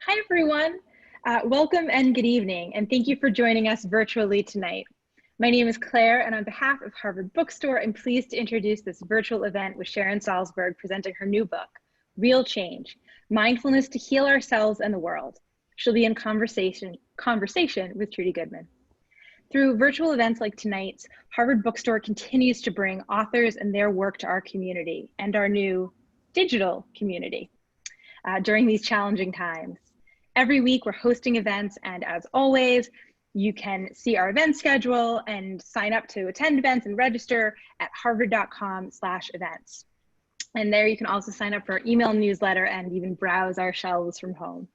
Hi, everyone. Welcome and good evening, and thank you for joining us virtually tonight. My name is Claire, and on behalf of Harvard Bookstore, I'm pleased to introduce this virtual event with Sharon Salzberg presenting her new book, Real Change, Mindfulness to Heal Ourselves and the World. She'll be in conversation with Trudy Goodman. Through virtual events like tonight's, Harvard Bookstore continues to bring authors and their work to our community and our new digital community during these challenging times. Every week we're hosting events, and as always, you can see our event schedule and sign up to attend events and register at harvard.com/events. And there you can also sign up for our email newsletter and even browse our shelves from home.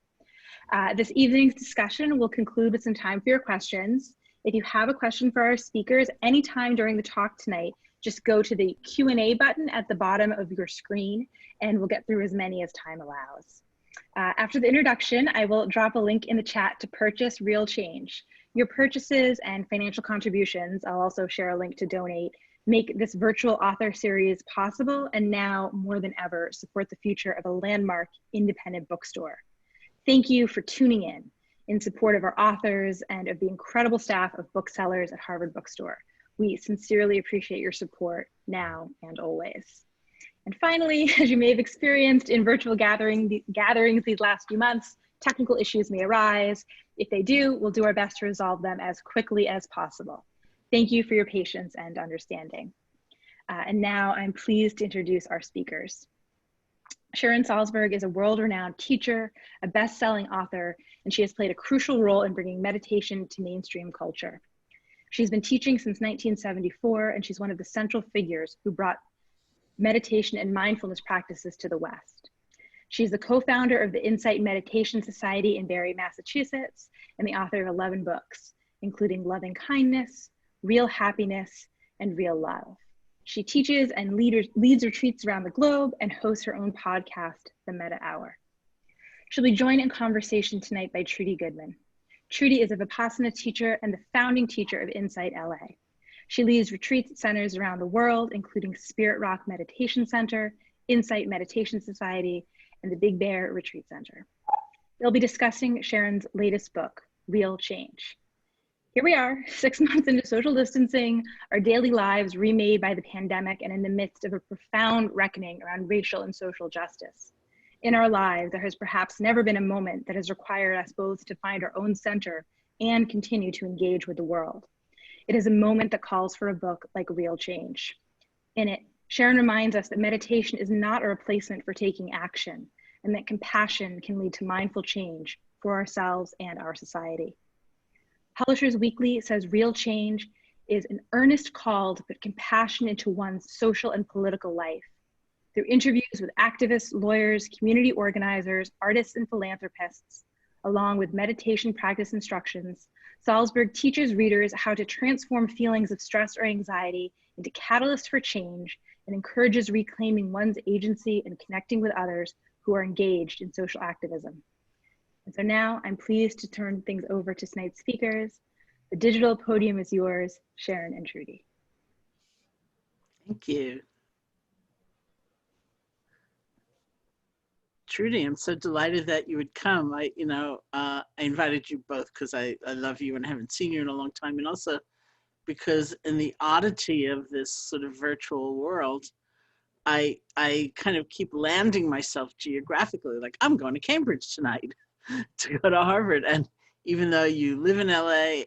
This evening's discussion will conclude with some time for your questions. If you have a question for our speakers anytime during the talk tonight, just go to the Q&A button at the bottom of your screen and we'll get through as many as time allows. After the introduction, I will drop a link in the chat to purchase Real Change. Your purchases and financial contributions, I'll also share a link to donate, make this virtual author series possible, and now more than ever support the future of a landmark independent bookstore. Thank you for tuning in support of our authors and of the incredible staff of booksellers at Harvard Bookstore. We sincerely appreciate your support now and always. And finally, as you may have experienced in virtual gatherings these last few months, technical issues may arise. If they do, we'll do our best to resolve them as quickly as possible. Thank you for your patience and understanding. And now I'm pleased to introduce our speakers. Sharon Salzberg is a world-renowned teacher, a best-selling author, and she has played a crucial role in bringing meditation to mainstream culture. She's been teaching since 1974, and she's one of the central figures who brought meditation and mindfulness practices to the West. She's the co-founder of the Insight Meditation Society in Barre, Massachusetts, and the author of 11 books, including Loving Kindness, Real Happiness, and Real Love. She teaches and leads retreats around the globe and hosts her own podcast, The Meta Hour. She'll be joined in conversation tonight by Trudy Goodman. Trudy is a Vipassana teacher and the founding teacher of InsightLA. She leads retreat centers around the world, including Spirit Rock Meditation Center, Insight Meditation Society, and the Big Bear Retreat Center. They'll be discussing Sharon's latest book, Real Change. Here we are, 6 months into social distancing, our daily lives remade by the pandemic, and in the midst of a profound reckoning around racial and social justice. In our lives, there has perhaps never been a moment that has required us both to find our own center and continue to engage with the world. It is a moment that calls for a book like Real Change. In it, Sharon reminds us that meditation is not a replacement for taking action, and that compassion can lead to mindful change for ourselves and our society. Publishers Weekly says Real Change is an earnest call to put compassion into one's social and political life. Through interviews with activists, lawyers, community organizers, artists, and philanthropists, along with meditation practice instructions, Salzberg teaches readers how to transform feelings of stress or anxiety into catalysts for change and encourages reclaiming one's agency and connecting with others who are engaged in social activism. And so now I'm pleased to turn things over to tonight's speakers. The digital podium is yours, Sharon and Trudy. Thank you. Trudy, I'm so delighted that you would come. I invited you both because I love you and I haven't seen you in a long time, and also because in the oddity of this sort of virtual world, I kind of keep landing myself geographically, like I'm going to Cambridge tonight to go to Harvard. And even though you live in LA,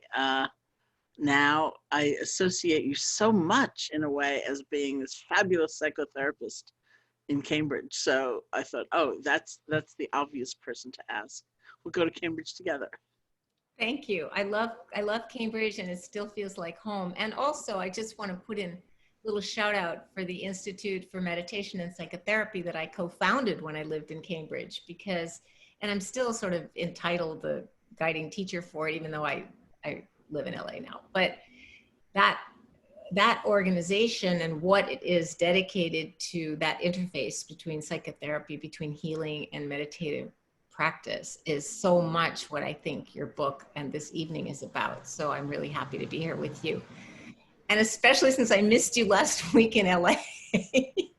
now I associate you so much in a way as being this fabulous psychotherapist in Cambridge. So I thought, oh, that's the obvious person to ask. We'll go to Cambridge together. Thank you. I love Cambridge, and it still feels like home. And also, I just want to put in a little shout out for the Institute for Meditation and Psychotherapy that I co-founded when I lived in Cambridge, because, and I'm still sort of entitled the guiding teacher for it, even though I live in LA now. But that organization and what it is dedicated to, that interface between psychotherapy, between healing and meditative practice, is so much what I think your book and this evening is about. So I'm really happy to be here with you. And especially since I missed you last week in LA.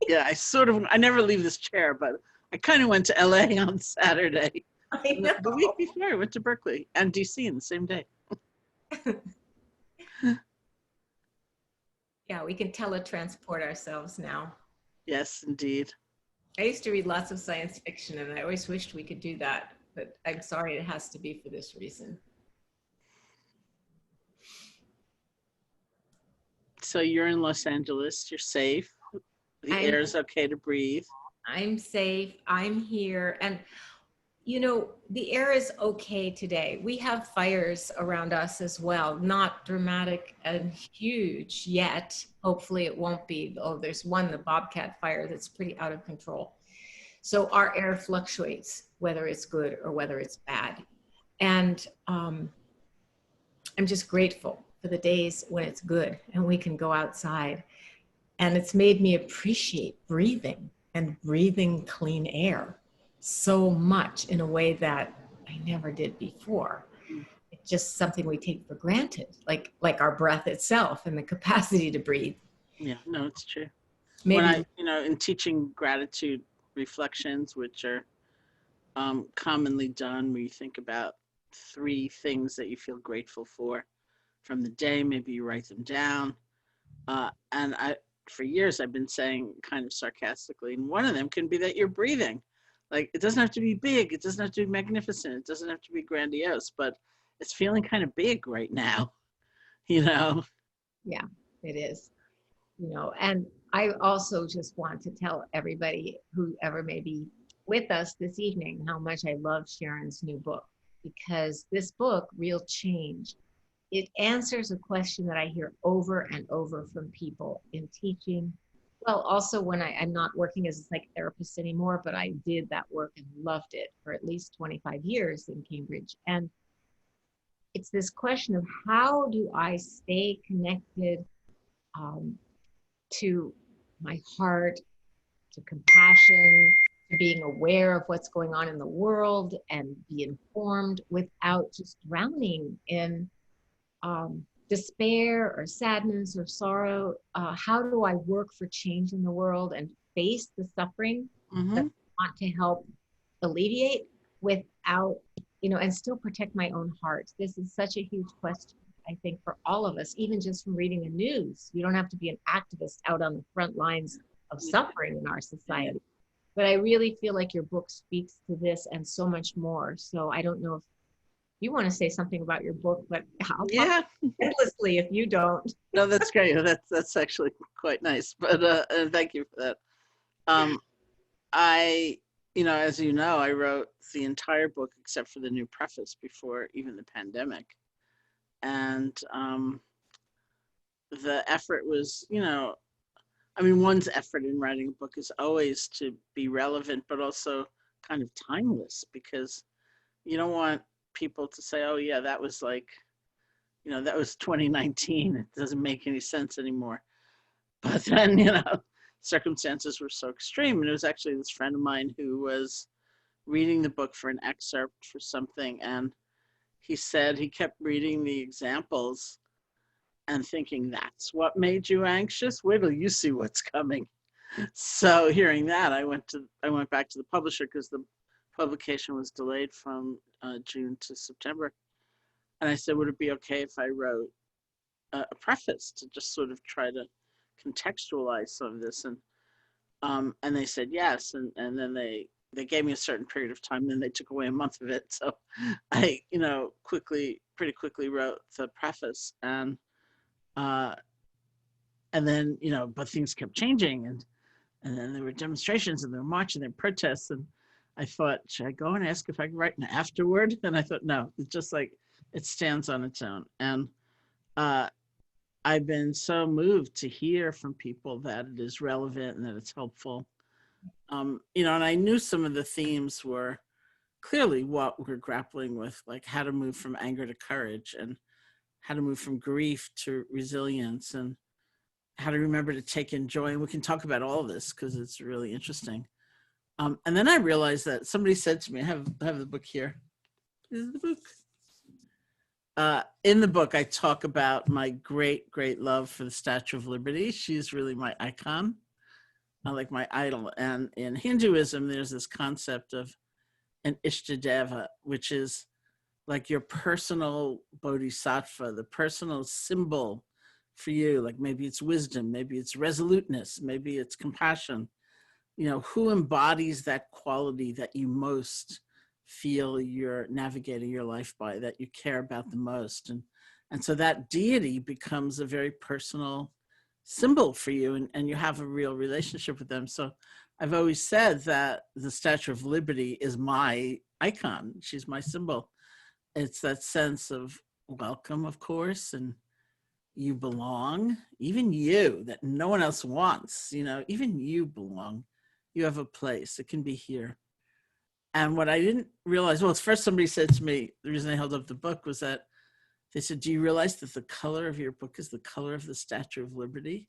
Yeah, I never leave this chair, but I kind of went to LA on Saturday I know. The week before, I went to Berkeley and DC in the same day. Yeah, we can teletransport ourselves now. Yes, indeed. I used to read lots of science fiction, and I always wished we could do that, but I'm sorry it has to be for this reason. So you're in Los Angeles, you're safe. The air is okay to breathe. I'm safe, I'm here. And you know, the air is okay today. We have fires around us as well, not dramatic and huge yet. Hopefully it won't be. Oh, there's one, the Bobcat fire, that's pretty out of control. So our air fluctuates, whether it's good or whether it's bad. And I'm just grateful for the days when it's good and we can go outside. And it's made me appreciate breathing and breathing clean air so much in a way that I never did before. It's just something we take for granted, like our breath itself and the capacity to breathe. Yeah, no, it's true. Maybe. When I, in teaching gratitude reflections, which are commonly done, where you think about 3 things that you feel grateful for from the day, maybe you write them down. And for years, I've been saying kind of sarcastically, and one of them can be that you're breathing. Like, it doesn't have to be big. It doesn't have to be magnificent. It doesn't have to be grandiose, but it's feeling kind of big right now, Yeah, it is, and I also just want to tell everybody, whoever may be with us this evening, how much I love Sharon's new book, because this book, Real Change, it answers a question that I hear over and over from people in teaching. Well, also when I'm not working as a psychotherapist anymore, but I did that work and loved it for at least 25 years in Cambridge. And it's this question of, how do I stay connected to my heart, to compassion, to being aware of what's going on in the world and be informed without just drowning in despair or sadness or sorrow. How do I work for change in the world and face the suffering that I want to help alleviate without, and still protect my own heart? This is such a huge question, I think, for all of us, even just from reading the news. You don't have to be an activist out on the front lines of suffering in our society. But I really feel like your book speaks to this and so much more. So I don't know if you want to say something about your book, but I'll talk endlessly if you don't. No, that's great. That's actually quite nice. But thank you for that. I, as you know, I wrote the entire book except for the new preface before even the pandemic, and the effort was, one's effort in writing a book is always to be relevant, but also kind of timeless, because you don't want people to say, oh yeah, that was that was 2019. It doesn't make any sense anymore. But then, circumstances were so extreme. And it was actually this friend of mine who was reading the book for an excerpt for something. And he said he kept reading the examples and thinking, that's what made you anxious? Wait till you see what's coming. So hearing that, I went back to the publisher, because the publication was delayed from June to September. And I said, would it be okay if I wrote a preface to just sort of try to contextualize some of this? And they said yes. And then they gave me a certain period of time, then they took away a month of it. So I, pretty quickly wrote the preface. And then, but things kept changing. And then there were demonstrations, and there were marches, and there were protests. And I thought, should I go and ask if I could write an afterword? And I thought, no, it's just it stands on its own. And I've been so moved to hear from people that it is relevant and that it's helpful. And I knew some of the themes were clearly what we're grappling with, like how to move from anger to courage, and how to move from grief to resilience, and how to remember to take in joy. And we can talk about all of this because it's really interesting. And then I realized that somebody said to me, I have the book here. This is the book. In the book, I talk about my great, great love for the Statue of Liberty. She's really my icon, like my idol. And in Hinduism, there's this concept of and Ishtadeva, which is like your personal bodhisattva, the personal symbol for you. Like maybe it's wisdom, maybe it's resoluteness, maybe it's compassion. You know, who embodies that quality that you most feel you're navigating your life by, that you care about the most. And so that deity becomes a very personal symbol for you, and you have a real relationship with them. So I've always said that the Statue of Liberty is my icon. She's my symbol. It's that sense of welcome, of course, and you belong, even you, that no one else wants, you know, even you belong. You have a place. It can be here. And what I didn't realize, well, first somebody said to me, the reason I held up the book was that they said, do you realize that the color of your book is the color of the Statue of Liberty?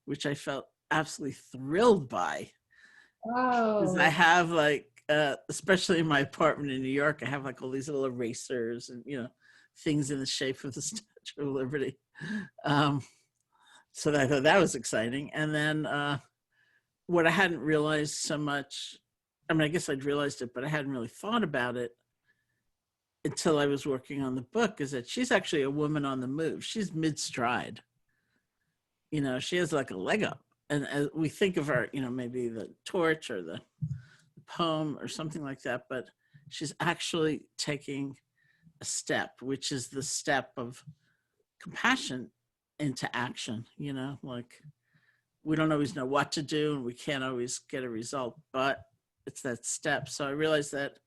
Which I felt absolutely thrilled by. Because I Oh, have like, especially in my apartment in New York, I have like all these little erasers and, you know, things in the shape of the Statue of Liberty. So I thought that was exciting. And then what I hadn't realized so much, I mean, I guess I'd realized it, but I hadn't really thought about it until I was working on the book, is that she's actually a woman on the move. She's mid-stride. You know, she has like a leg up. And as we think of her, you know, maybe the torch or the poem or something like that, but she's actually taking a step, which is the step of compassion into action. You know, like we don't always know what to do and we can't always get a result, but it's that step. So I realized that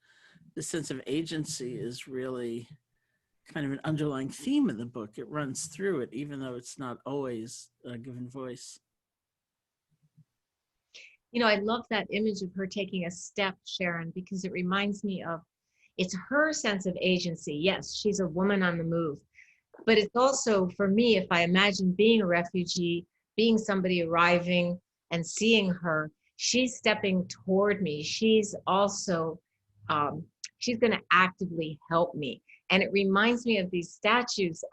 the sense of agency is really kind of an underlying theme in the book. It runs through it, even though it's not always a given voice. you know, I love that image of her taking a step, Sharon, because it reminds me of, it's her sense of agency. Yes, she's a woman on the move, but it's also for me, if I imagine being a refugee, being somebody arriving and seeing her, she's stepping toward me. She's also, she's going to actively help me. And it reminds me of these statues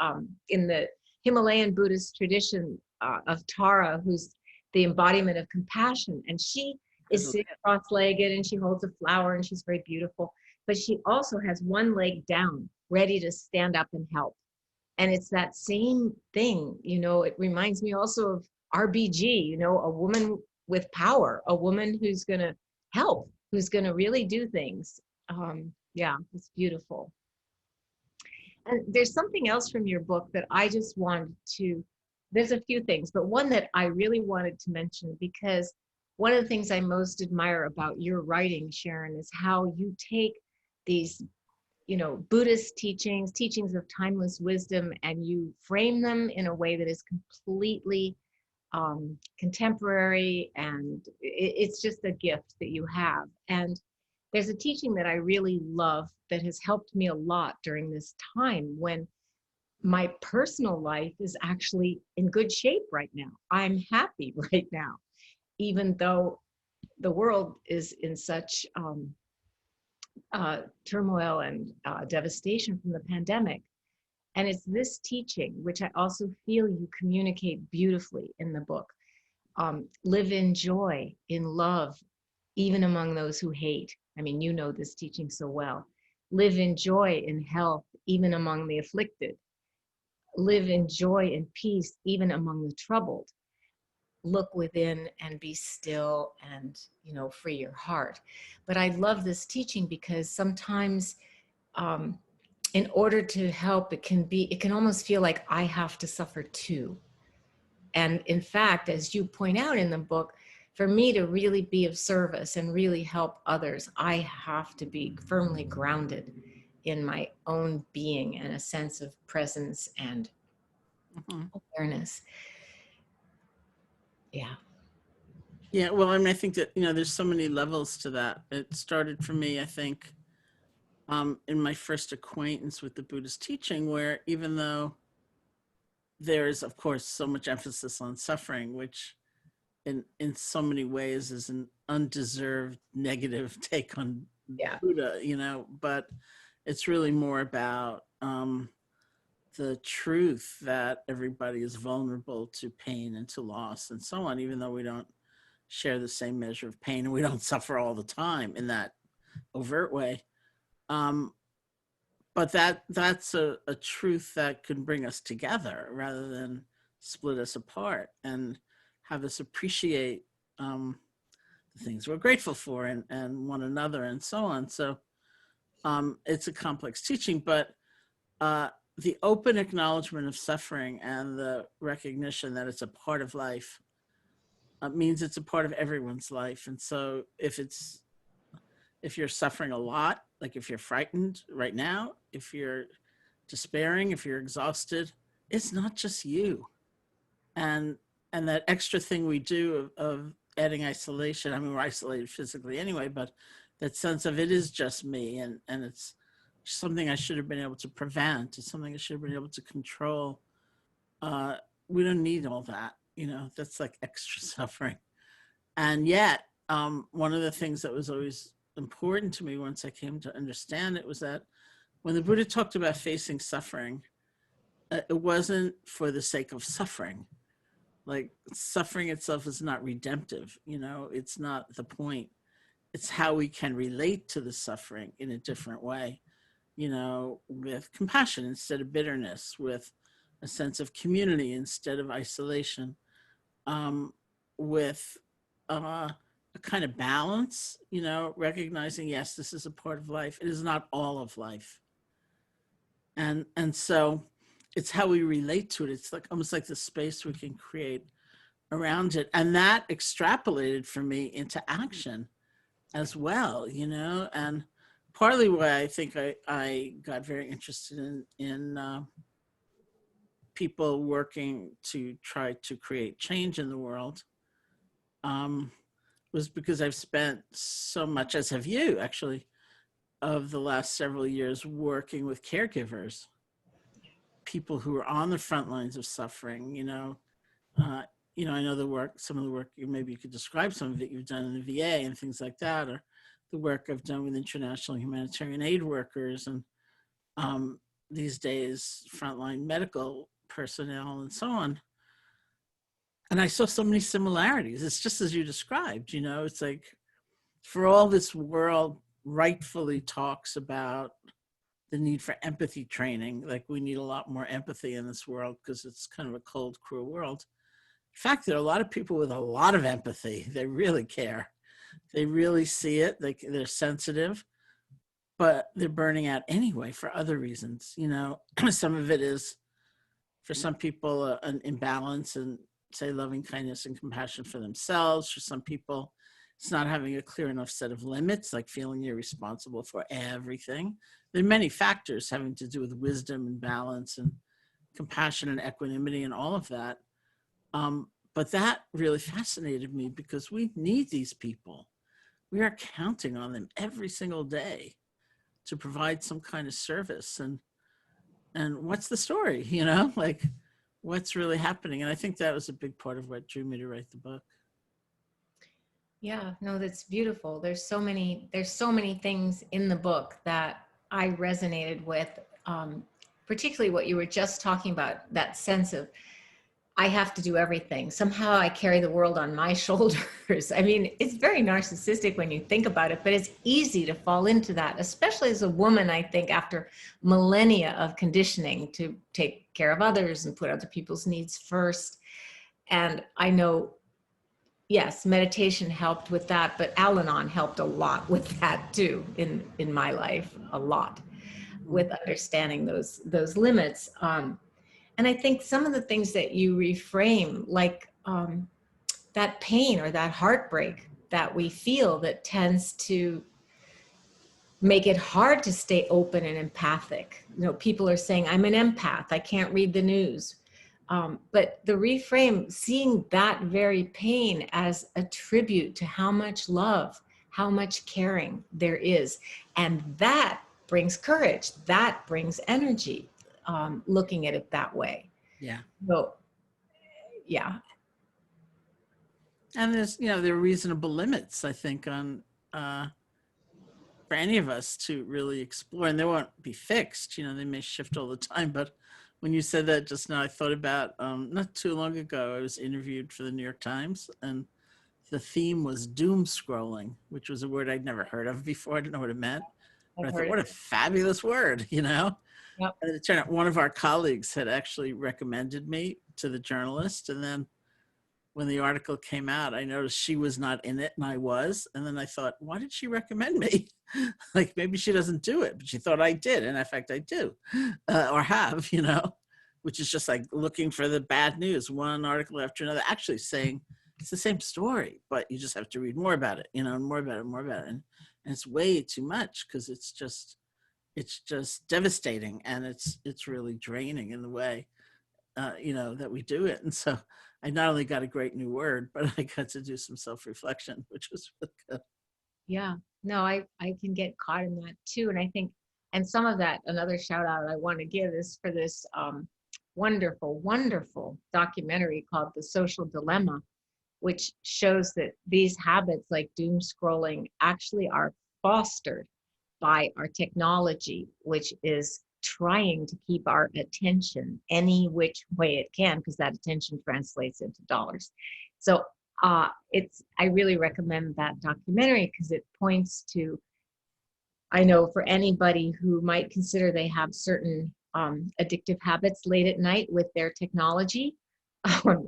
in the Himalayan Buddhist tradition of Tara, who's the embodiment of compassion. And she is sitting cross-legged and she holds a flower and she's very beautiful, but she also has one leg down, ready to stand up and help. And it's that same thing, you know, it reminds me also of RBG, you know, a woman with power, a woman who's going to help, who's going to really do things. Yeah, it's beautiful. And there's something else from your book that I just wanted to, there's a few things, but one that I really wanted to mention, because one of the things I most admire about your writing, Sharon, is how you take these, you know, Buddhist teachings, teachings of timeless wisdom, and you frame them in a way that is completely contemporary, and it's just a gift that you have. And there's a teaching that I really love that has helped me a lot during this time when my personal life is actually in good shape right now. I'm happy right now, even though the world is in such turmoil and devastation from the pandemic. And it's this teaching, which I also feel you communicate beautifully in the book. Live in joy, in love, even among those who hate. I mean, you know this teaching so well. Live in joy, in health, even among the afflicted. Live in joy and peace, even among the troubled. Look within and be still and, you know, free your heart. But I love this teaching because sometimes in order to help, it can almost feel like I have to suffer too. And in fact, as you point out in the book, for me to really be of service and really help others, I have to be firmly grounded in my own being and a sense of presence and awareness. Yeah. Yeah, well, I mean, I think that, you know, there's so many levels to that. It started for me, I think, in my first acquaintance with the Buddhist teaching, where even though there's, of course, so much emphasis on suffering, which in so many ways is an undeserved negative take on Yeah. Buddha, you know, but it's really more about the truth that everybody is vulnerable to pain and to loss and so on, even though we don't share the same measure of pain and we don't suffer all the time in that overt way. But that's a truth that can bring us together rather than split us apart, and have us appreciate the things we're grateful for, and one another, and so on. So it's a complex teaching, but the open acknowledgement of suffering and the recognition that it's a part of life means it's a part of everyone's life. And so if you're suffering a lot, like if you're frightened right now, if you're despairing, if you're exhausted, it's not just you. And that extra thing we do of adding isolation, I mean, we're isolated physically anyway, but that sense of it is just me, and it's something I should have been able to prevent. It's something I should have been able to control. We don't need all that, that's like extra suffering. And yet, one of the things that was always important to me once I came to understand it was that when the Buddha talked about facing suffering, it wasn't for the sake of suffering. Like, suffering itself is not redemptive, it's not the point. It's how we can relate to the suffering in a different way, with compassion instead of bitterness, with a sense of community instead of isolation, with a kind of balance, recognizing, yes, this is a part of life. It is not all of life. And so it's how we relate to it. It's like almost like the space we can create around it. And that extrapolated for me into action as well, and partly why I think I got very interested in people working to try to create change in the world, was because I've spent so much, as have you actually, of the last several years working with caregivers, people who are on the front lines of suffering. I know some of the work, maybe you could describe some of it you've done in the VA and things like that, or the work I've done with international humanitarian aid workers, and these days, frontline medical personnel and so on. And I saw so many similarities. It's just as you described, it's like, for all this world rightfully talks about the need for empathy training, like we need a lot more empathy in this world because it's kind of a cold, cruel world. In fact, there are a lot of people with a lot of empathy. They really care. They really see it. They're sensitive, but they're burning out anyway for other reasons. Some of it is, for some people, an imbalance in, say, loving kindness and compassion for themselves. For some people, it's not having a clear enough set of limits, like feeling you're responsible for everything. There are many factors having to do with wisdom and balance and compassion and equanimity and all of that. But that really fascinated me because we need these people. We are counting on them every single day to provide some kind of service. And what's the story, like what's really happening? And I think that was a big part of what drew me to write the book. Yeah, no, that's beautiful. There's so many things in the book that I resonated with, particularly what you were just talking about, that sense of, I have to do everything. Somehow I carry the world on my shoulders. I mean, it's very narcissistic when you think about it, but it's easy to fall into that, especially as a woman, I think, after millennia of conditioning to take care of others and put other people's needs first. And I know, yes, meditation helped with that, but Al-Anon helped a lot with that too, in my life, a lot, with understanding those limits. And I think some of the things that you reframe, like that pain or that heartbreak that we feel, that tends to make it hard to stay open and empathic. People are saying, I'm an empath, I can't read the news. But the reframe, seeing that very pain as a tribute to how much love, how much caring there is. And that brings courage, that brings energy. Looking at it that way. Yeah. So, yeah. And there's, there are reasonable limits, I think, on for any of us to really explore, and they won't be fixed. They may shift all the time. But when you said that just now, I thought about not too long ago, I was interviewed for the New York Times, and the theme was doom scrolling, which was a word I'd never heard of before. I didn't know what it meant. But I've I thought, heard what a it. fabulous word, you know? Yep. And it turned out one of our colleagues had actually recommended me to the journalist. And then when the article came out, I noticed she was not in it and I was. And then I thought, why did she recommend me? Like maybe she doesn't do it, but she thought I did. And in fact, I do or have, you know, which is just like looking for the bad news, one article after another, actually saying it's the same story, but you just have to read more about it, you know, and more about it, more about it. And it's way too much because it's just devastating and it's really draining in the way you know, that we do it. And so I not only got a great new word, but I got to do some self-reflection, which was really good. Yeah, no, I can get caught in that too. And I think, and some of that, another shout out I want to give is for this wonderful, wonderful documentary called The Social Dilemma, which shows that these habits like doom scrolling actually are fostered by our technology, which is trying to keep our attention any which way it can, because that attention translates into dollars. So I really recommend that documentary because it points to, I know for anybody who might consider they have certain addictive habits late at night with their technology,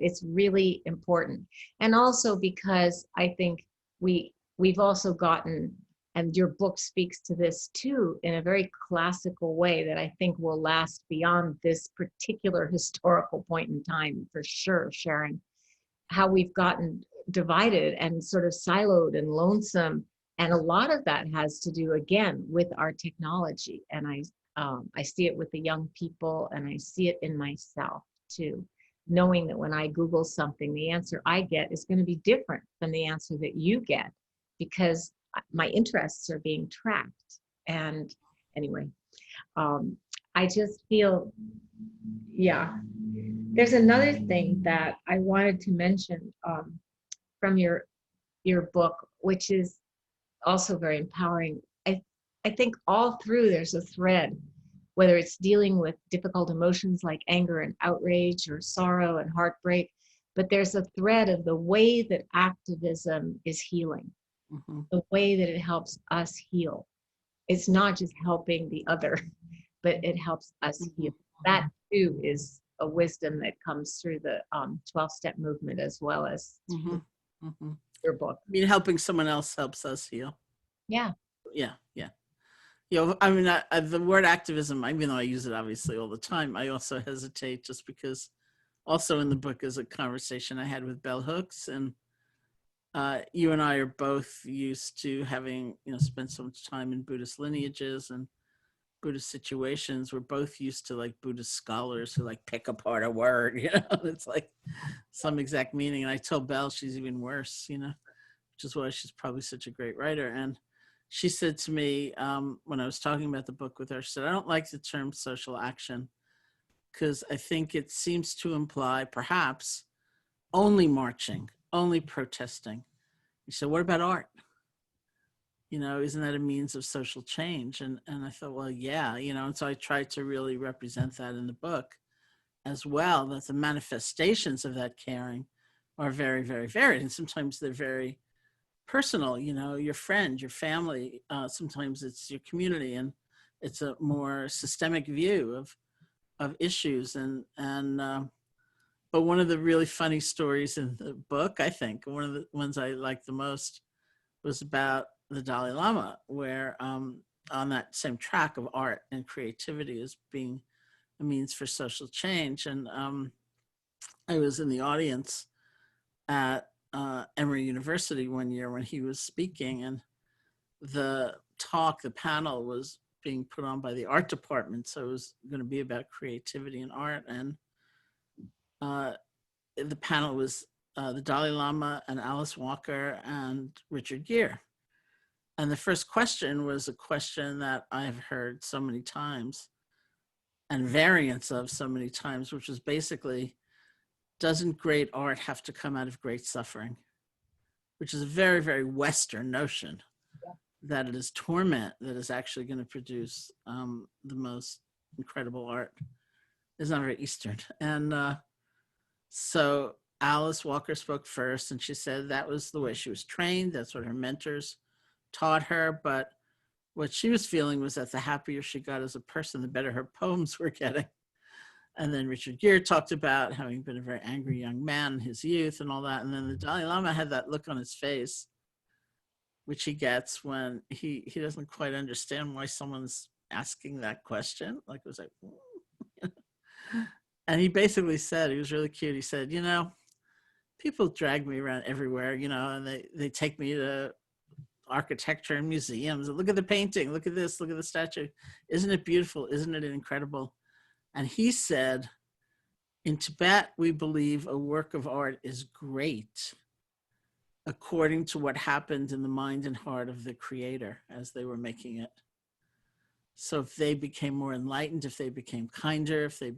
it's really important. And also because I think we've also gotten, and your book speaks to this too, in a very classical way that I think will last beyond this particular historical point in time, for sure, Sharon, how we've gotten divided and sort of siloed and lonesome. And a lot of that has to do, again, with our technology. And I see it with the young people, and I see it in myself too, knowing that when I Google something, the answer I get is going to be different than the answer that you get, because my interests are being tracked. And anyway, I just feel, yeah. There's another thing that I wanted to mention from your book, which is also very empowering. I think all through there's a thread, whether it's dealing with difficult emotions like anger and outrage or sorrow and heartbreak, but there's a thread of the way that activism is healing, the way that it helps us heal. It's not just helping the other, but it helps us heal. That too is a wisdom that comes through the 12-step movement as well as your book. I mean, helping someone else helps us heal. Yeah. Yeah. You know, I mean, the word activism, even though I use it obviously all the time, I also hesitate just because also in the book is a conversation I had with Bell Hooks, and you and I are both used to having, you know, spent so much time in Buddhist lineages and Buddhist situations. We're both used to like Buddhist scholars who like pick apart a word, you know, it's like some exact meaning. And I told Belle she's even worse, you know, which is why she's probably such a great writer. And she said to me when I was talking about the book with her, she said, I don't like the term social action because I think it seems to imply perhaps only marching, only protesting. She said, what about art? You know, isn't that a means of social change? And I thought, well, yeah, you know, and so I tried to really represent that in the book as well, that the manifestations of that caring are very, very varied. And sometimes they're very personal, you know, your friend, your family, sometimes it's your community, and it's a more systemic view of issues. But one of the really funny stories in the book, I think, one of the ones I liked the most was about the Dalai Lama, where on that same track of art and creativity as being a means for social change. And I was in the audience at Emory University one year when he was speaking, and the panel was being put on by the art department. So it was going to be about creativity and art. And the panel was the Dalai Lama and Alice Walker and Richard Gere. And the first question was a question that I've heard so many times and variants of so many times, which is basically, doesn't great art have to come out of great suffering? Which is a very, very Western notion, that it is torment that is actually going to produce the most incredible art. It's not very Eastern. And so Alice Walker spoke first, and she said that was the way she was trained. That's what her mentors taught her. But what she was feeling was that the happier she got as a person, the better her poems were getting. And then Richard Gere talked about having been a very angry young man in his youth and all that. And then the Dalai Lama had that look on his face, which he gets when he doesn't quite understand why someone's asking that question. Like, it was like, and he basically said, he was really cute. He said, you know, people drag me around everywhere, you know, and they take me to architecture and museums. Look at the painting, look at this, look at the statue. Isn't it beautiful? Isn't it incredible? And he said, in Tibet, we believe a work of art is great according to what happened in the mind and heart of the creator as they were making it. So if they became more enlightened, if they became kinder, if they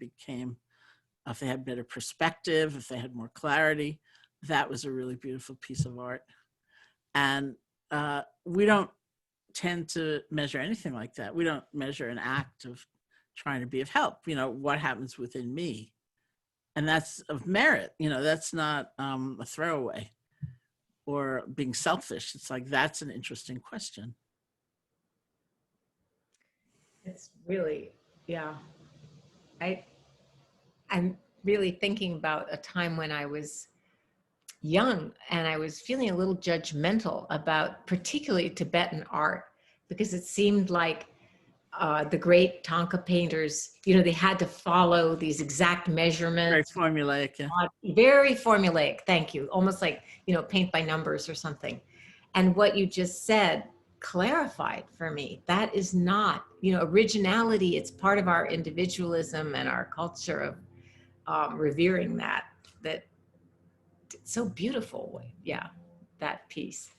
had better perspective, if they had more clarity, that was a really beautiful piece of art. And we don't tend to measure anything like that. We don't measure an act of trying to be of help, you know, what happens within me. And that's of merit, you know, that's not a throwaway or being selfish. It's like, that's an interesting question. It's really, yeah. I'm really thinking about a time when I was young and I was feeling a little judgmental about particularly Tibetan art, because it seemed like the great Thangka painters, you know, they had to follow these exact measurements. Very formulaic, yeah. Very formulaic, thank you. Almost like, you know, paint by numbers or something. And what you just said clarified for me. That is not, you know, originality. It's part of our individualism and our culture of revering that it's so beautiful. Yeah, that piece.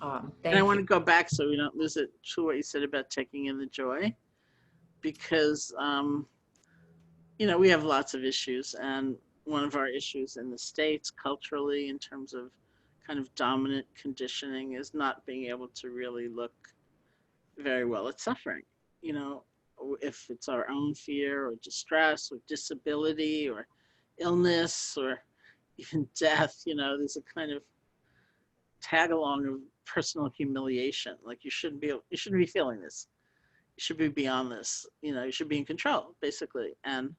And I want to go back so we don't lose it to what you said about taking in the joy, because, you know, we have lots of issues, and one of our issues in the States culturally in terms of kind of dominant conditioning is not being able to really look very well at suffering. You know, if it's our own fear or distress or disability or illness or even death, you know, there's a kind of tag along of personal humiliation. Like, you shouldn't be feeling this. You should be beyond this. You know, you should be in control, basically. And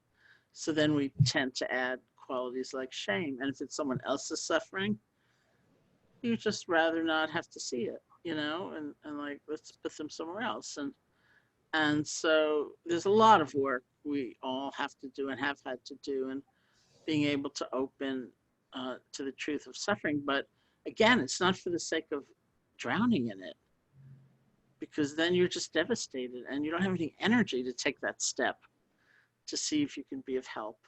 so then we tend to add qualities like shame. And if it's someone else's suffering, you just rather not have to see it, you know, and like, let's put them somewhere else. And so there's a lot of work we all have to do and have had to do, and being able to open to the truth of suffering. But again, it's not for the sake of drowning in it, because then you're just devastated and you don't have any energy to take that step to see if you can be of help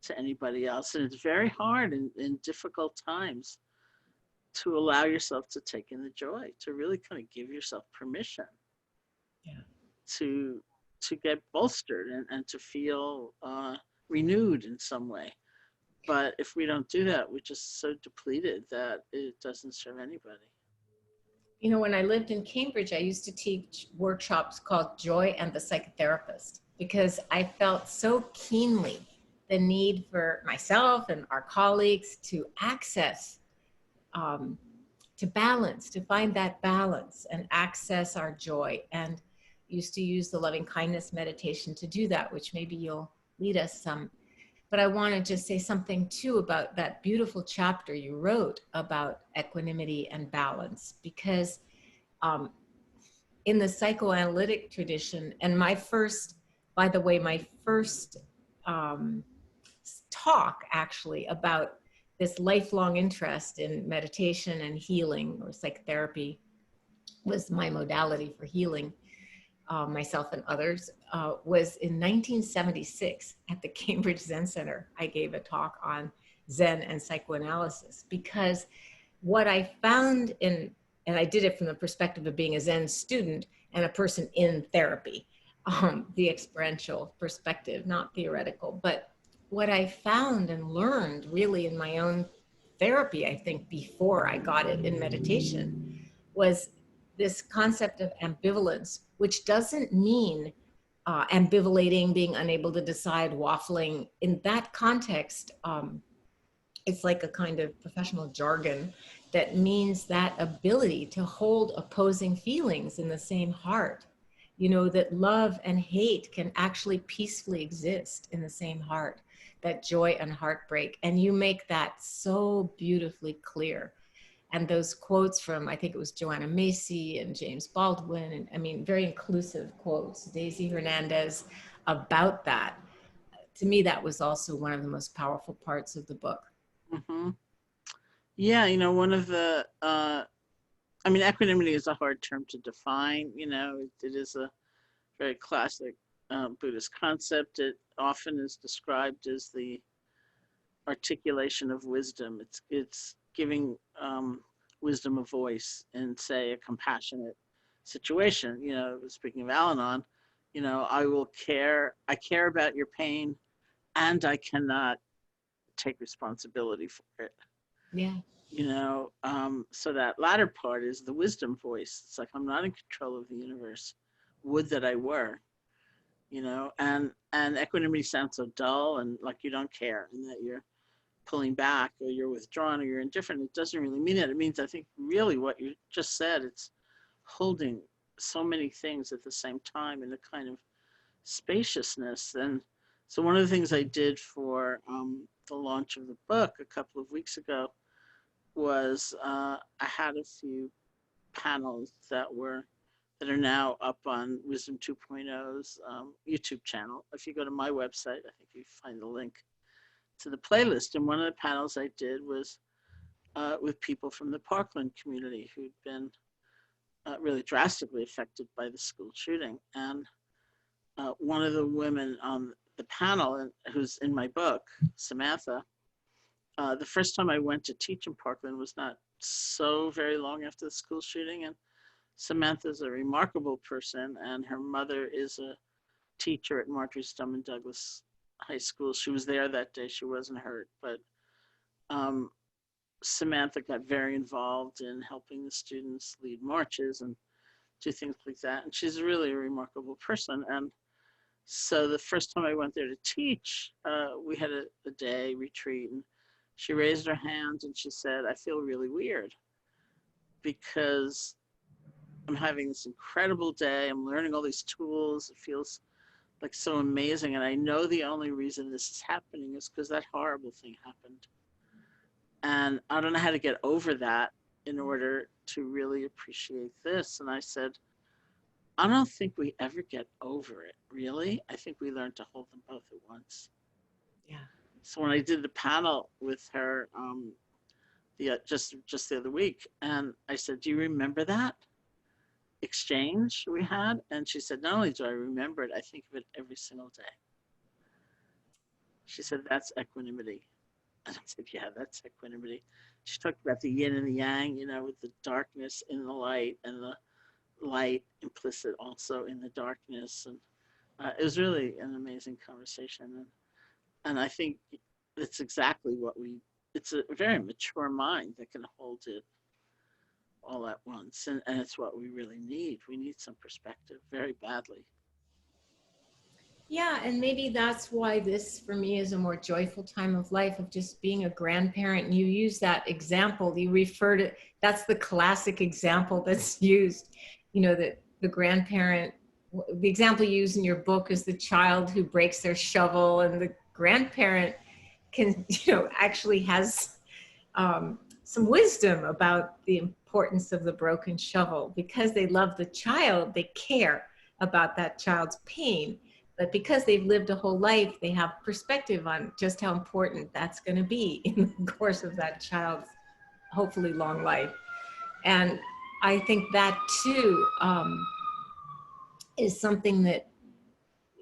to anybody else. And it's very hard in difficult times to allow yourself to take in the joy, to really kind of give yourself permission to get bolstered and to feel renewed in some way. But if we don't do that, we're just so depleted that it doesn't serve anybody. You know, when I lived in Cambridge, I used to teach workshops called Joy and the Psychotherapist, because I felt so keenly the need for myself and our colleagues to access, to balance, to find that balance and access our joy. And used to use the loving kindness meditation to do that, which maybe you'll lead us some. But I want to just say something too about that beautiful chapter you wrote about equanimity and balance, because in the psychoanalytic tradition, and my first talk actually about this lifelong interest in meditation and healing, or psychotherapy was my modality for healing myself and others, was in 1976 at the Cambridge Zen Center. I gave a talk on Zen and psychoanalysis, because what I found and I did it from the perspective of being a Zen student and a person in therapy, the experiential perspective, not theoretical. But what I found and learned really in my own therapy, I think before I got it in meditation, was this concept of ambivalence, which doesn't mean ambivalating, being unable to decide, waffling. In that context, It's like a kind of professional jargon that means that ability to hold opposing feelings in the same heart. You know, that love and hate can actually peacefully exist in the same heart, that joy and heartbreak. And you make that so beautifully clear. And those quotes from, I think it was Joanna Macy and James Baldwin, and I mean, very inclusive quotes, Daisy Hernandez, about that. To me, that was also one of the most powerful parts of the book. Mm-hmm. Yeah, you know, one of the, I mean, equanimity is a hard term to define. You know, it is a very classic Buddhist concept. It often is described as the articulation of wisdom. It's giving wisdom a voice in, say, a compassionate situation. You know, speaking of Al-Anon, you know, I care about your pain, and I cannot take responsibility for it. Yeah. You know, so that latter part is the wisdom voice. It's like, I'm not in control of the universe. Would that I were. You know, and equanimity sounds so dull and like you don't care, and that you're pulling back or you're withdrawn or you're indifferent. It doesn't really mean that. It means, I think, really what you just said. It's holding so many things at the same time in a kind of spaciousness. And so one of the things I did for the launch of the book a couple of weeks ago was I had a few panels that are now up on Wisdom 2.0's YouTube channel. If you go to my website, I think you find the link to the playlist. And one of the panels I did was with people from the Parkland community who'd been really drastically affected by the school shooting. And one of the women on the panel, who's in my book, Samantha, the first time I went to teach in Parkland was not so very long after the school shooting. And Samantha's a remarkable person, and her mother is a teacher at Marjorie Stoneman Douglas High School. She was there that day. She wasn't hurt, but Samantha got very involved in helping the students lead marches and do things like that. And she's really a remarkable person. And so the first time I went there to teach, we had a day retreat, and she raised her hand and she said, I feel really weird because I'm having this incredible day. I'm learning all these tools. It feels like so amazing. And I know the only reason this is happening is because that horrible thing happened. And I don't know how to get over that in order to really appreciate this. And I said, I don't think we ever get over it, really. I think we learn to hold them both at once. Yeah. So when I did the panel with her just the other week, and I said, do you remember that exchange we had? And she said, not only do I remember it, I think of it every single day. She said, that's equanimity. And I said, yeah, that's equanimity. She talked about the yin and the yang, you know, with the darkness in the light and the light implicit also in the darkness. And it was really an amazing conversation. And I think it's exactly what it's a very mature mind that can hold it all at once. And it's what we really need. We need some perspective very badly. Yeah, and maybe that's why this for me is a more joyful time of life, of just being a grandparent. And you use that example, you refer to, that's the classic example that's used, you know, that the grandparent, the example you use in your book is the child who breaks their shovel, and the grandparent can, you know, actually has some wisdom about the importance of the broken shovel. Because they love the child, they care about that child's pain. But because they've lived a whole life, they have perspective on just how important that's going to be in the course of that child's hopefully long life. And I think that too is something that,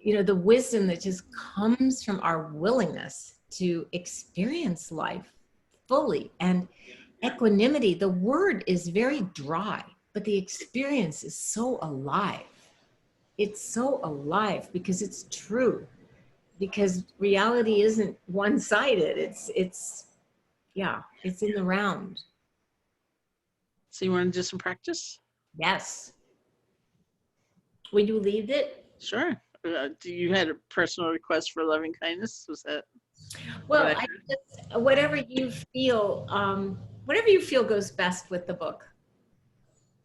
you know, the wisdom that just comes from our willingness to experience life fully. And equanimity, the word is very dry, but the experience is so alive. It's so alive because it's true, because reality isn't one-sided. It's in the round. So you want to do some practice? Yes. Will you lead it? Sure. Do you had a personal request for loving kindness? Was that? Well, I just, whatever you feel goes best with the book.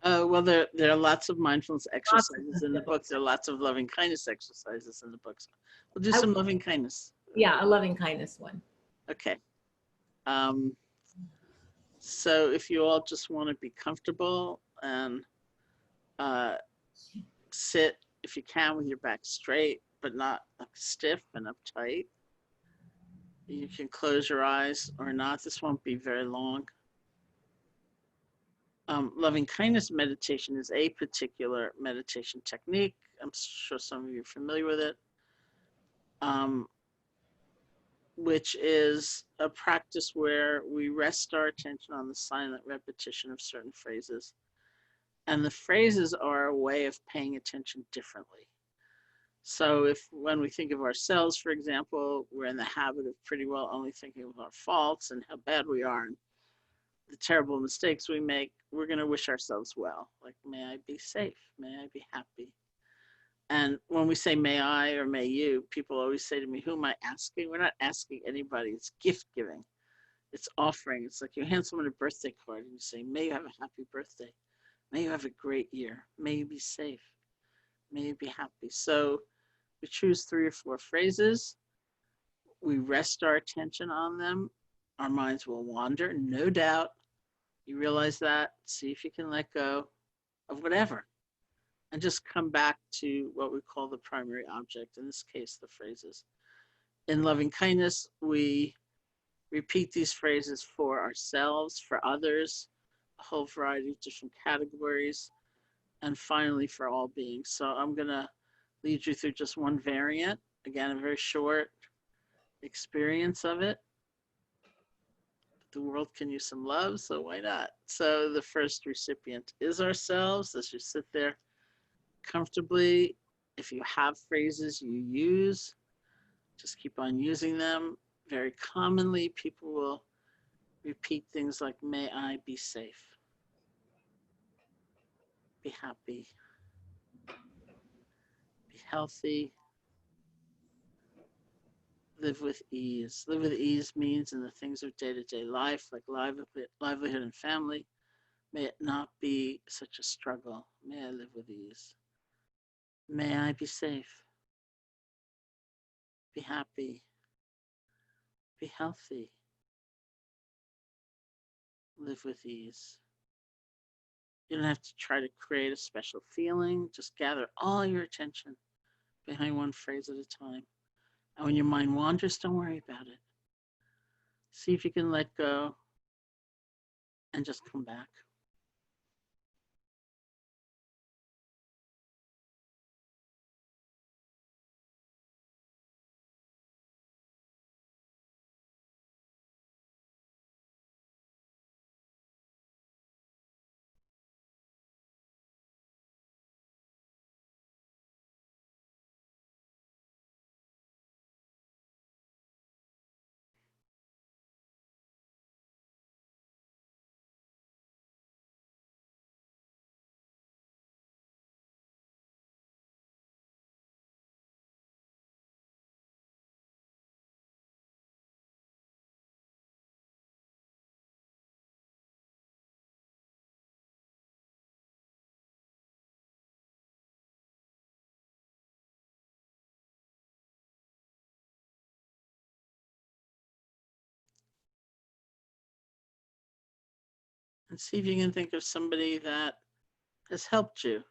Well, there are lots of mindfulness Lots of exercises in the book. books. There are lots of loving kindness exercises in the books. We'll do I- some loving kindness. Yeah, a loving kindness one. Okay. Um, so if you all just want to be comfortable and sit, if you can, with your back straight, but not stiff and uptight. You can close your eyes or not. This won't be very long. Loving kindness meditation is a particular meditation technique. I'm sure some of you are familiar with it, which is a practice where we rest our attention on the silent repetition of certain phrases. And the phrases are a way of paying attention differently. So when we think of ourselves, for example, we're in the habit of pretty well only thinking of our faults and how bad we are and the terrible mistakes we make, we're going to wish ourselves well. Like, may I be safe? May I be happy? And when we say may I or may you, people always say to me, who am I asking? We're not asking anybody. It's gift giving. It's offering. It's like you hand someone a birthday card and you say, may you have a happy birthday. May you have a great year. May you be safe. May you be happy. So we choose 3 or 4 phrases. We rest our attention on them. Our minds will wander, no doubt. You realize that, see if you can let go of whatever and just come back to what we call the primary object, in this case, the phrases. In loving kindness, we repeat these phrases for ourselves, for others, a whole variety of different categories, and finally for all beings. So I'm going to lead you through just one variant, again, a very short experience of it. The world can use some love, so why not? So the first recipient is ourselves. As you sit there comfortably, if you have phrases you use, just keep on using them. Very commonly, people will repeat things like, may I be safe, be happy, be healthy, live with ease. Live with ease means in the things of day-to-day life, like livelihood and family, may it not be such a struggle. May I live with ease. May I be safe, be happy, be healthy, live with ease. You don't have to try to create a special feeling. Just gather all your attention behind one phrase at a time. And when your mind wanders, don't worry about it. See if you can let go and just come back. And see if you can think of somebody that has helped you.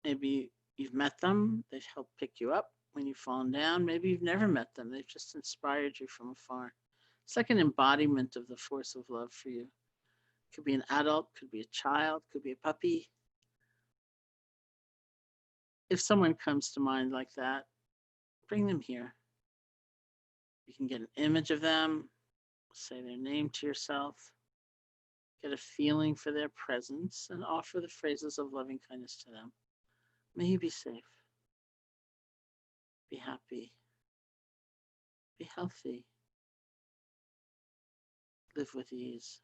Maybe you've met them, they've helped pick you up when you've fallen down. Maybe you've never met them, they've just inspired you from afar. It's like an embodiment of the force of love for you. Could be an adult, could be a child, could be a puppy. If someone comes to mind like that, bring them here. You can get an image of them, say their name to yourself, get a feeling for their presence, and offer the phrases of loving kindness to them. May you be safe, be happy, be healthy, live with ease.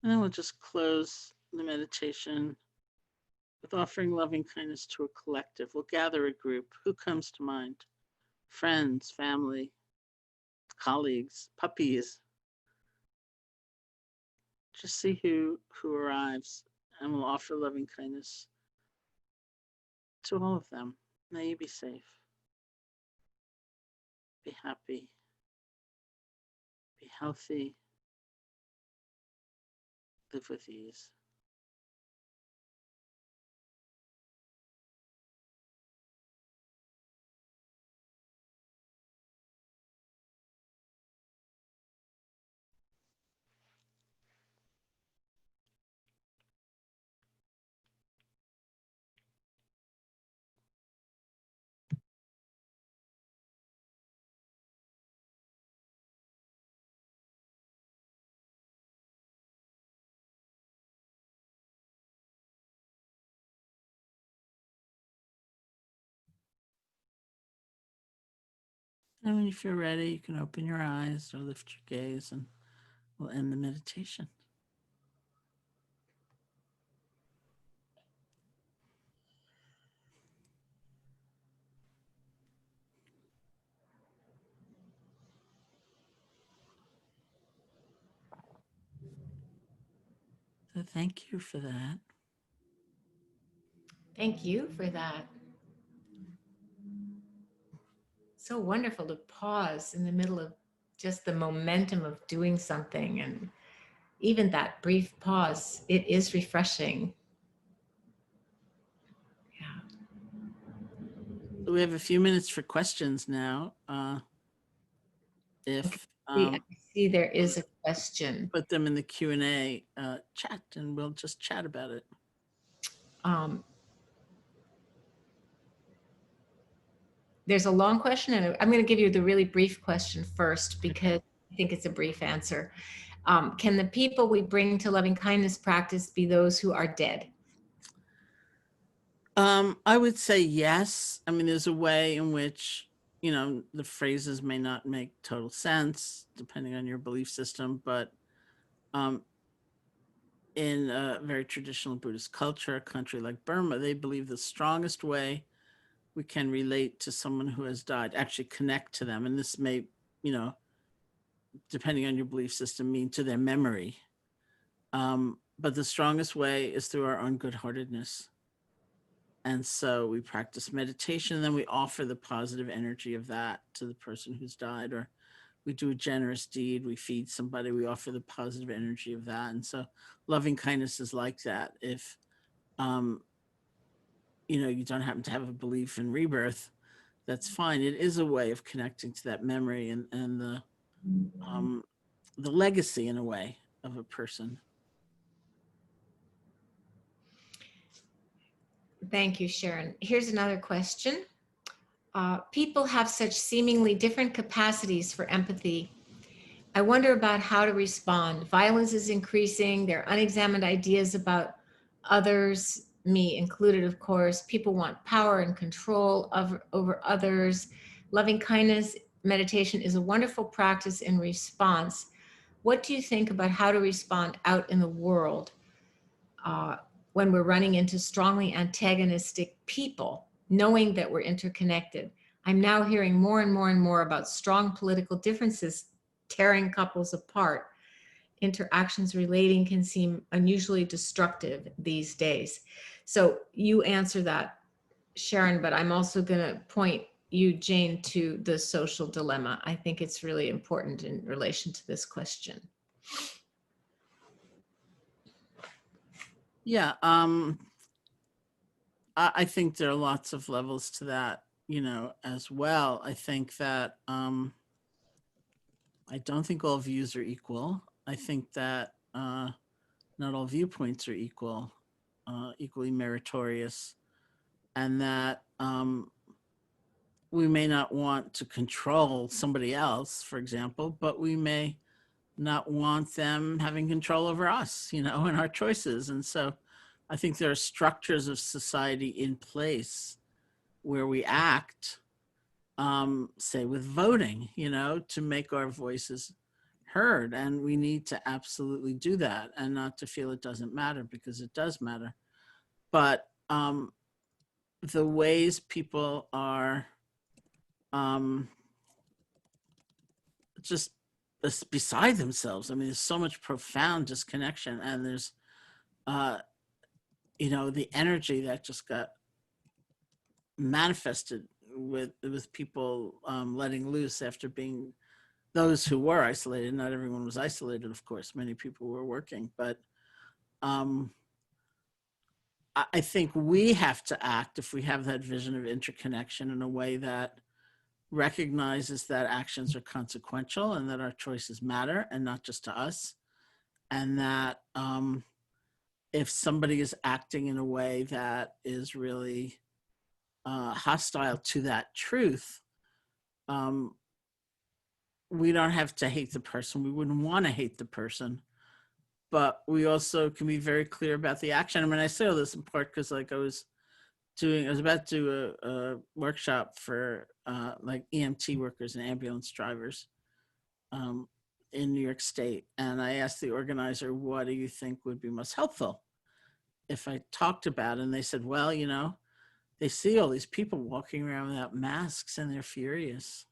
And then we'll just close the meditation with offering loving kindness to a collective. We'll gather a group. Who comes to mind? Friends, family, colleagues, puppies. Just see who arrives, and we'll offer loving kindness to all of them. May you be safe, be happy, be healthy, live with ease. And when you feel ready, you can open your eyes or lift your gaze, and we'll end the meditation. So thank you for that. Thank you for that. So wonderful to pause in the middle of just the momentum of doing something, and even that brief pause, it is refreshing. Yeah. So we have a few minutes for questions now. If I see there is a question. put them in the Q&A chat, and we'll just chat about it. There's a long question, and I'm going to give you the really brief question first because I think it's a brief answer. Can the people we bring to loving kindness practice be those who are dead? I would say yes. I mean, there's a way in which, you know, the phrases may not make total sense depending on your belief system, but in a very traditional Buddhist culture, a country like Burma, they believe the strongest way we can relate to someone who has died, actually connect to them. And this may, you know, depending on your belief system, mean to their memory. But the strongest way is through our own good-heartedness. And so we practice meditation, and then we offer the positive energy of that to the person who's died, or we do a generous deed, we feed somebody, we offer the positive energy of that. And so loving kindness is like that. If, you know, you don't happen to have a belief in rebirth, that's fine. It is a way of connecting to that memory and the legacy, in a way, of a person. Thank you, Sharon. Here's another question. People have such seemingly different capacities for empathy. I wonder about how to respond. Violence is increasing. There are unexamined ideas about others, me included, of course. People want power and control over others. Loving kindness meditation is a wonderful practice in response. What do you think about how to respond out in the world when we're running into strongly antagonistic people, knowing that we're interconnected? I'm now hearing more and more and more about strong political differences tearing couples apart. Interactions relating can seem unusually destructive these days. So you answer that, Sharon, but I'm also going to point you, Jane, to the social dilemma. I think it's really important in relation to this question. Yeah, I think there are lots of levels to that, you know, as well. I think that I don't think all views are equal. I think that not all viewpoints are equal, equally meritorious, and that we may not want to control somebody else, for example, but we may not want them having control over us, you know, and our choices. And so I think there are structures of society in place where we act, say with voting, you know, to make our voices heard, and we need to absolutely do that, and not to feel it doesn't matter, because it does matter. But the ways people are just beside themselves. I mean, there's so much profound disconnection, and there's the energy that just got manifested with people letting loose after being those who were isolated. Not everyone was isolated, of course. Many people were working, but I think we have to act, if we have that vision of interconnection, in a way that recognizes that actions are consequential and that our choices matter, and not just to us. And that if somebody is acting in a way that is really hostile to that truth, we don't have to hate the person. We wouldn't want to hate the person, but we also can be very clear about the action. I mean, I say all this in part because, like, I was about to do a workshop for like EMT workers and ambulance drivers in New York State. And I asked the organizer, what do you think would be most helpful if I talked about it? And they said, well, they see all these people walking around without masks and they're furious.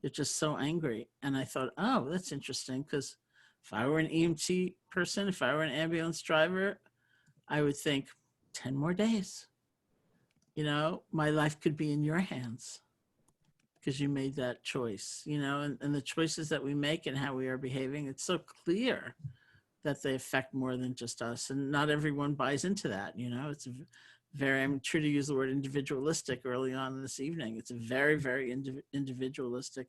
They're just so angry. And I thought, oh, that's interesting, because if I were an EMT person, if I were an ambulance driver, I would think 10 more days. My life could be in your hands because you made that choice, and the choices that we make and how we are behaving, it's so clear that they affect more than just us. And not everyone buys into that. It's Trudy used the word individualistic early on this evening. It's a very, very individualistic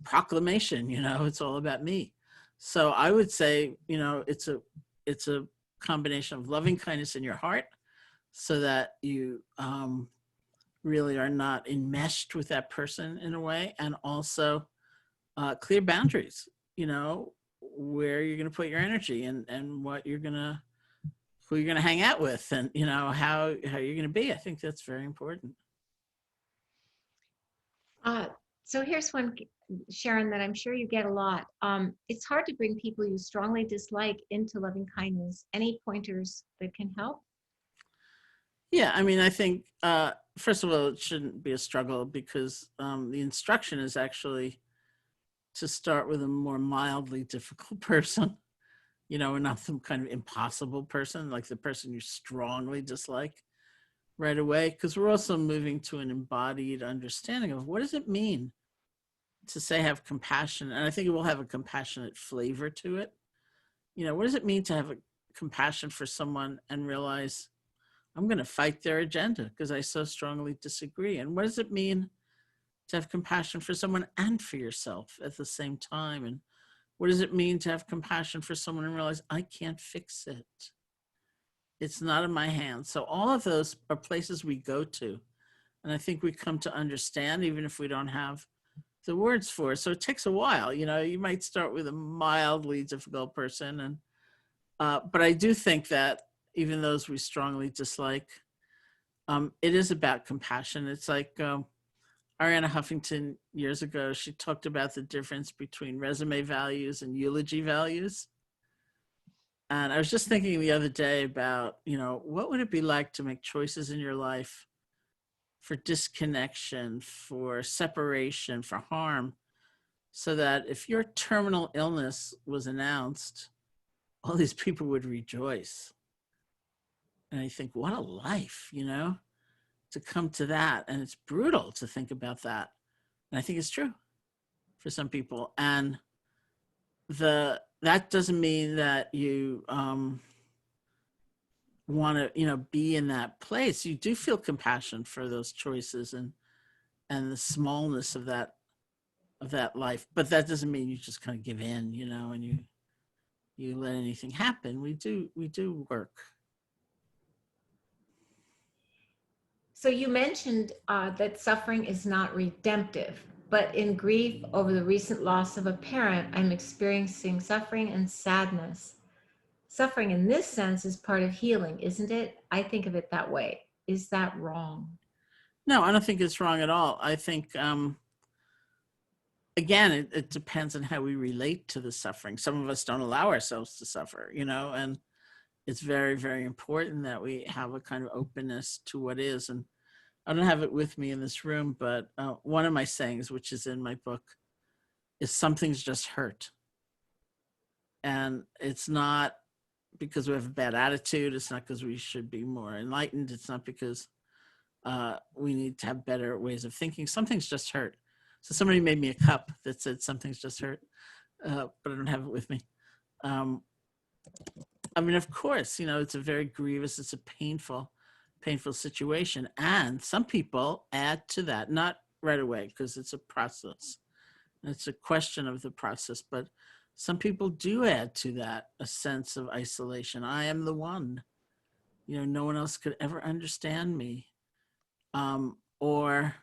proclamation. It's all about me. So I would say, it's a combination of loving kindness in your heart, so that you really are not enmeshed with that person in a way, and also clear boundaries, where you're going to put your energy, and what you're going to, who you're going to hang out with, and how you're going to be. I think that's very important. So here's one, Sharon, that I'm sure you get a lot. It's hard to bring people you strongly dislike into loving kindness. Any pointers that can help? Yeah, I mean, I think, first of all, it shouldn't be a struggle, because the instruction is actually to start with a more mildly difficult person, and not some kind of impossible person, like the person you strongly dislike right away, because we're also moving to an embodied understanding of what does it mean to say have compassion. And I think it will have a compassionate flavor to it. What does it mean to have a compassion for someone and realize I'm going to fight their agenda because I so strongly disagree? And what does it mean to have compassion for someone and for yourself at the same time? And what does it mean to have compassion for someone and realize I can't fix it? It's not in my hands. So all of those are places we go to. And I think we come to understand, even if we don't have the words for it. So it takes a while. You might start with a mildly difficult person. And but I do think that even those we strongly dislike, it is about compassion. It's like Arianna Huffington years ago, she talked about the difference between resume values and eulogy values. And I was just thinking the other day about, what would it be like to make choices in your life for disconnection, for separation, for harm, so that if your terminal illness was announced, all these people would rejoice. And I think, what a life, to come to that. And it's brutal to think about that. And I think it's true for some people. And that doesn't mean that you want to, be in that place. You do feel compassion for those choices and the smallness of that life. But that doesn't mean you just kind of give in, and you let anything happen. We do work. So you mentioned that suffering is not redemptive, but in grief over the recent loss of a parent, I'm experiencing suffering and sadness. Suffering in this sense is part of healing, isn't it? I think of it that way. Is that wrong? No, I don't think it's wrong at all. I think again, it depends on how we relate to the suffering. Some of us don't allow ourselves to suffer, and it's very, very important that we have a kind of openness to what is. And I don't have it with me in this room, but one of my sayings, which is in my book, is something's just hurt. And it's not because we have a bad attitude. It's not because we should be more enlightened. It's not because we need to have better ways of thinking. Something's just hurt. So somebody made me a cup that said something's just hurt, but I don't have it with me. I mean, of course, it's a very grievous, it's a painful situation. And some people add to that, not right away, because it's a process. It's a question of the process, but some people do add to that a sense of isolation. I am the one, no one else could ever understand me. Or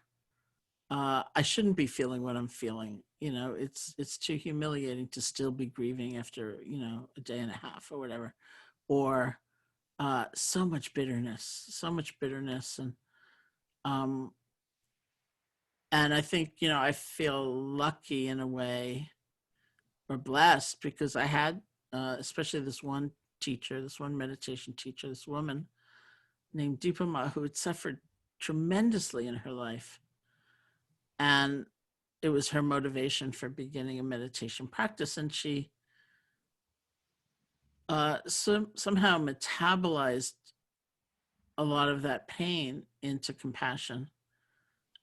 I shouldn't be feeling what I'm feeling. It's too humiliating to still be grieving after, a day and a half or whatever. Or so much bitterness. And I think, I feel lucky in a way, or blessed, because I had, especially this one meditation teacher, this woman named Deepama, who had suffered tremendously in her life. And it was her motivation for beginning a meditation practice. And she somehow metabolized a lot of that pain into compassion.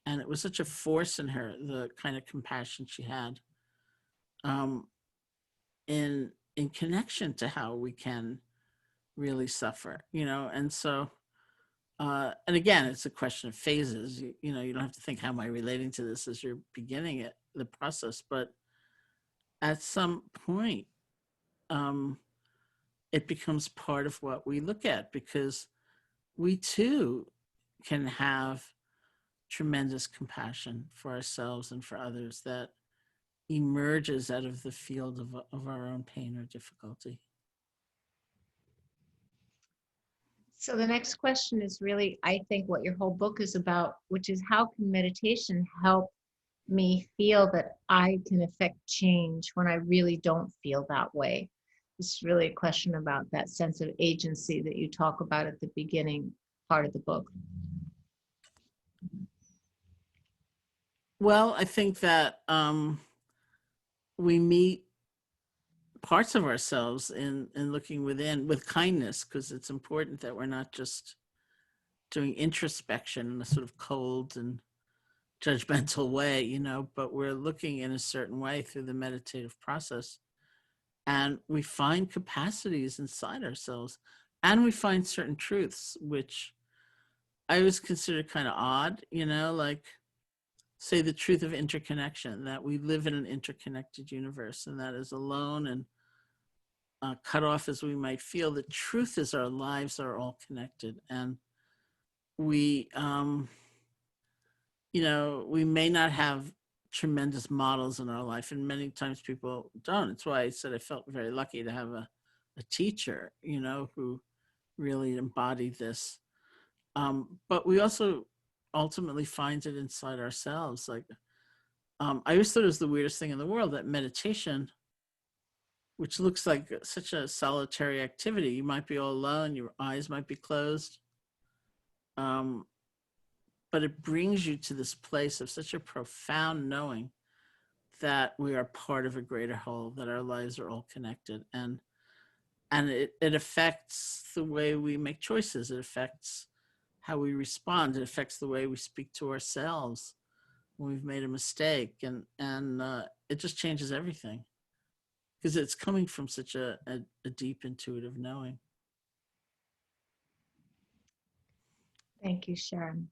And it was such a force in her, the kind of compassion she had, in connection to how we can really suffer, and so, and again, it's a question of phases. You don't have to think, how am I relating to this as you're beginning the process, but at some point, it becomes part of what we look at, because we too can have tremendous compassion for ourselves and for others that emerges out of the field of our own pain or difficulty. So the next question is really, I think, what your whole book is about, which is how can meditation help me feel that I can affect change when I really don't feel that way? It's really a question about that sense of agency that you talk about at the beginning part of the book. Well, I think that we meet parts of ourselves in looking within with kindness, because it's important that we're not just doing introspection in a sort of cold and judgmental way, but we're looking in a certain way through the meditative process. And we find capacities inside ourselves, and we find certain truths, which I always consider kind of odd, like, say, the truth of interconnection, that we live in an interconnected universe, and that is alone and cut off as we might feel, the truth is our lives are all connected. And we, we may not have tremendous models in our life, and many times people don't. It's why I said I felt very lucky to have a teacher, who really embodied this. But we also ultimately find it inside ourselves. Like, I always thought it was the weirdest thing in the world that meditation, which looks like such a solitary activity, you might be all alone, your eyes might be closed, but it brings you to this place of such a profound knowing that we are part of a greater whole, that our lives are all connected. And it affects the way we make choices. It affects how we respond. It affects the way we speak to ourselves when we've made a mistake. And it just changes everything, because it's coming from such a deep intuitive knowing. Thank you, Sharon.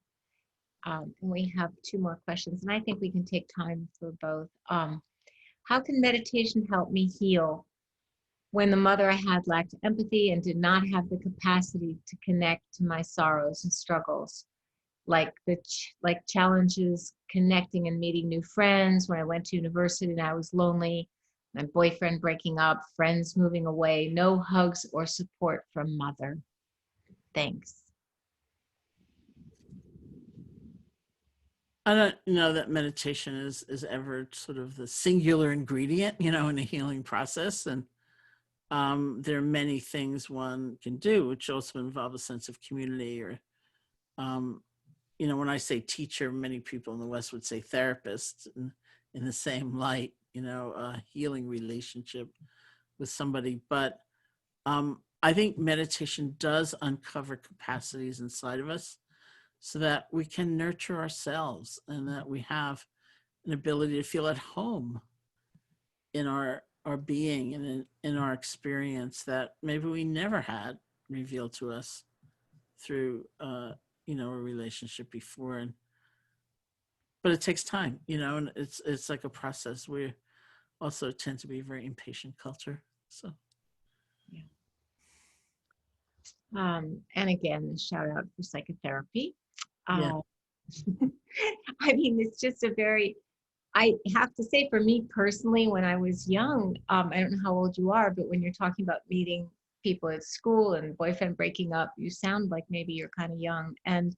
And we have two more questions, and I think we can take time for both. How can meditation help me heal when the mother I had lacked empathy and did not have the capacity to connect to my sorrows and struggles, like challenges connecting and meeting new friends when I went to university and I was lonely, my boyfriend breaking up, friends moving away, no hugs or support from mother? Thanks. I don't know that meditation is ever sort of the singular ingredient, in a healing process. And there are many things one can do, which also involve a sense of community or, when I say teacher, many people in the West would say therapist in the same light, a healing relationship with somebody. But I think meditation does uncover capacities inside of us so that we can nurture ourselves and that we have an ability to feel at home in our being and in our experience that maybe we never had revealed to us through a relationship before. But it takes time, and it's like a process. We also tend to be a very impatient culture. So Yeah. And again, a shout out for psychotherapy. yeah. I mean, it's just I have to say, for me personally, when I was young, I don't know how old you are, but when you're talking about meeting people at school and boyfriend breaking up, you sound like maybe you're kind of young. And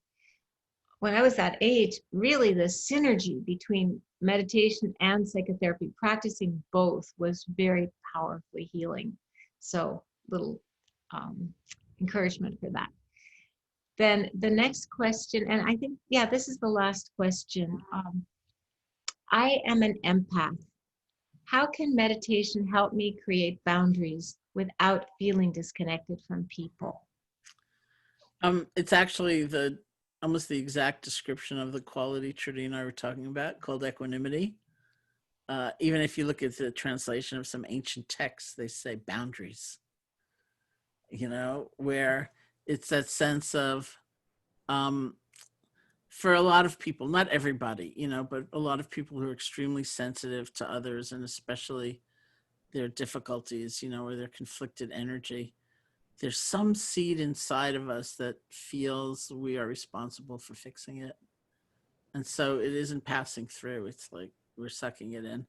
when I was that age, really the synergy between meditation and psychotherapy, practicing both, was very powerfully healing. So little encouragement for that. Then the next question, and I think, yeah, this is the last question. I am an empath. How can meditation help me create boundaries without feeling disconnected from people? It's actually almost the exact description of the quality Trudy and I were talking about, called equanimity. Even if you look at the translation of some ancient texts, they say boundaries, where it's that sense of, for a lot of people, not everybody, but a lot of people who are extremely sensitive to others, and especially their difficulties, or their conflicted energy, there's some seed inside of us that feels we are responsible for fixing it. And so it isn't passing through. It's like we're sucking it in.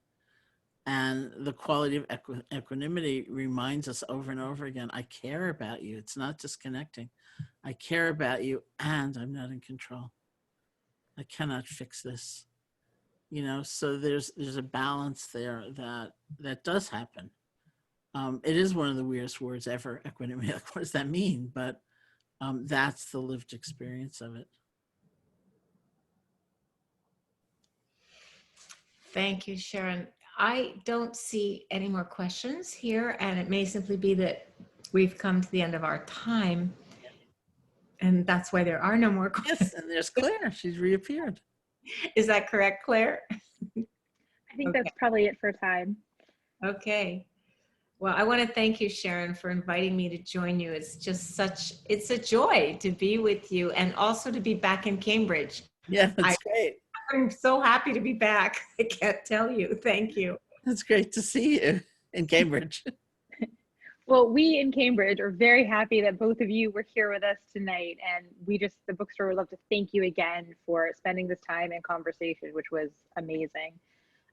And the quality of equanimity reminds us over and over again, I care about you. It's not disconnecting. I care about you and I'm not in control. I cannot fix this. So there's a balance there that does happen. It is one of the weirdest words ever, equanimity. Like, what does that mean? But that's the lived experience of it. Thank you, Sharon. I don't see any more questions here, and it may simply be that we've come to the end of our time. And that's why there are no more questions. Yes, and there's Claire. She's reappeared. Is that correct, Claire? I think that's probably it for time. Okay. Well, I want to thank you, Sharon, for inviting me to join you. It's just it's a joy to be with you and also to be back in Cambridge. Yeah, that's great. I'm so happy to be back. I can't tell you. Thank you. It's great to see you in Cambridge. Well, we in Cambridge are very happy that both of you were here with us tonight. And the bookstore would love to thank you again for spending this time in conversation, which was amazing.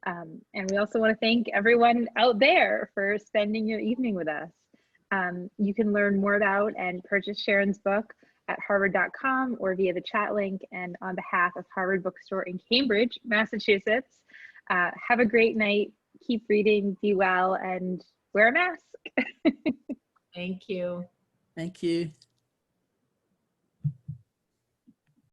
And we also want to thank everyone out there for spending your evening with us. You can learn more about and purchase Sharon's book at harvard.com or via the chat link. And on behalf of Harvard Bookstore in Cambridge, Massachusetts, have a great night. Keep reading, be well, and wear a mask. Thank you. Thank you.